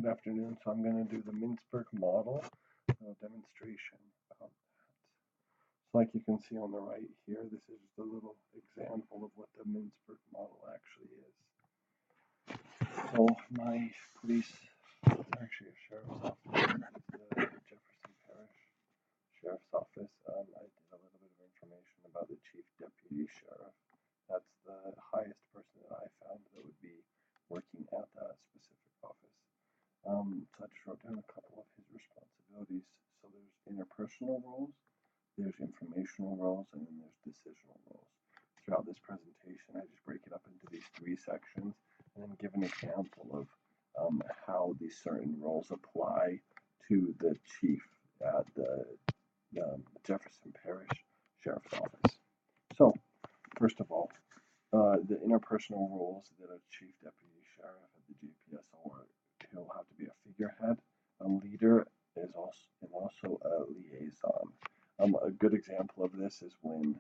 Good afternoon. So I'm going to do the Mintzberg Model demonstration about that. So like you can see on the right here, this is just a little example of what the Mintzberg Model actually is. So my police, actually a sheriff's office, the Jefferson Parish Sheriff's Office. I did a little bit of information about the Chief Deputy Sheriff. That's the highest person that I found that would be working at that specific office. So I just wrote down a couple of his responsibilities. So there's interpersonal roles, there's informational roles, and then there's decisional roles. Throughout this presentation, I just break it up into these three sections and then give an example of how these certain roles apply to the chief at the Jefferson Parish Sheriff's Office. So, first of all, the interpersonal roles that a chief deputy sheriff at the JPSO are, he'll have to be a figurehead, a leader, and also a liaison. A good example of this is when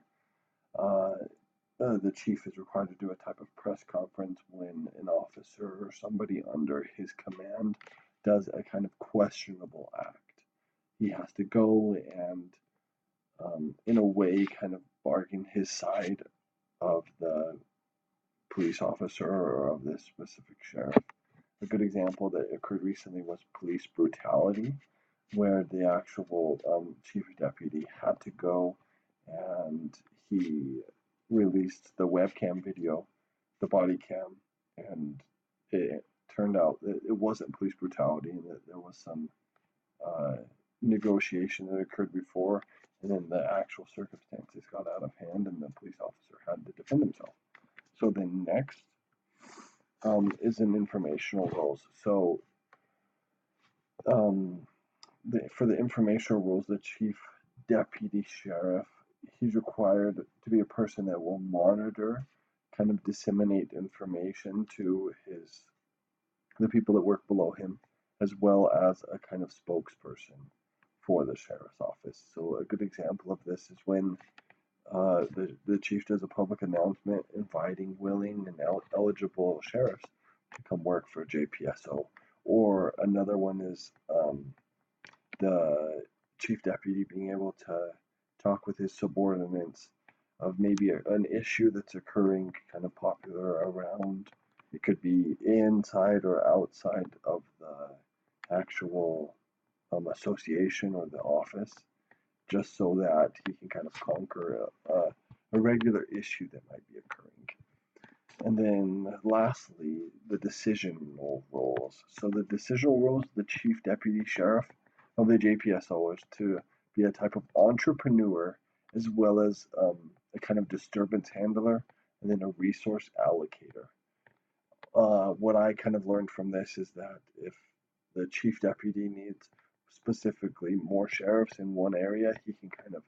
the chief is required to do a type of press conference when an officer or somebody under his command does a kind of questionable act. He has to go and, in a way, kind of bargain his side of the police officer or of this specific sheriff. A good example that occurred recently was police brutality, where the actual chief deputy had to go and he released the webcam video, the body cam, and it turned out that it wasn't police brutality and that there was some negotiation that occurred before, and then the actual circumstances got out of hand and the police officer had to defend himself. So then next is an informational roles. So for the informational roles, the chief deputy sheriff, he's required to be a person that will monitor, kind of disseminate information to the people that work below him, as well as a kind of spokesperson for the sheriff's office. So a good example of this is when the chief does a public announcement inviting willing and eligible sheriffs to come work for JPSO. Or another one is the chief deputy being able to talk with his subordinates of maybe an issue that's occurring kind of popular around. It could be inside or outside of the actual association or the office, just so that he can kind of conquer a regular issue that might be occurring. And then lastly, the decisional roles. So the decisional roles, the chief deputy sheriff of the JPSO is to be a type of entrepreneur, as well as a kind of disturbance handler, and then a resource allocator. What I kind of learned from this is that if the chief deputy needs specifically more sheriffs in one area, he can kind of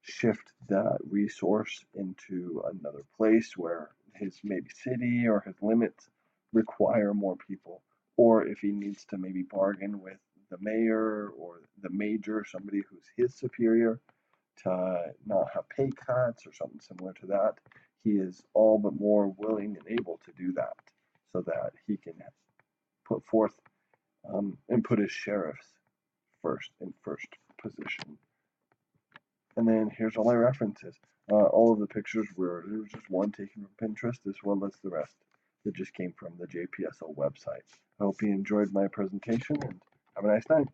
shift that resource into another place where his maybe city or his limits require more people. Or if he needs to maybe bargain with the mayor or the major, somebody who's his superior, to not have pay cuts or something similar to that, he is all but more willing and able to do that, so that he can put forth and put his sheriffs in first position. And then here's all my references. All of the pictures there was just one taken from Pinterest, as well as the rest that just came from the JPSO website. I hope you enjoyed my presentation and have a nice time.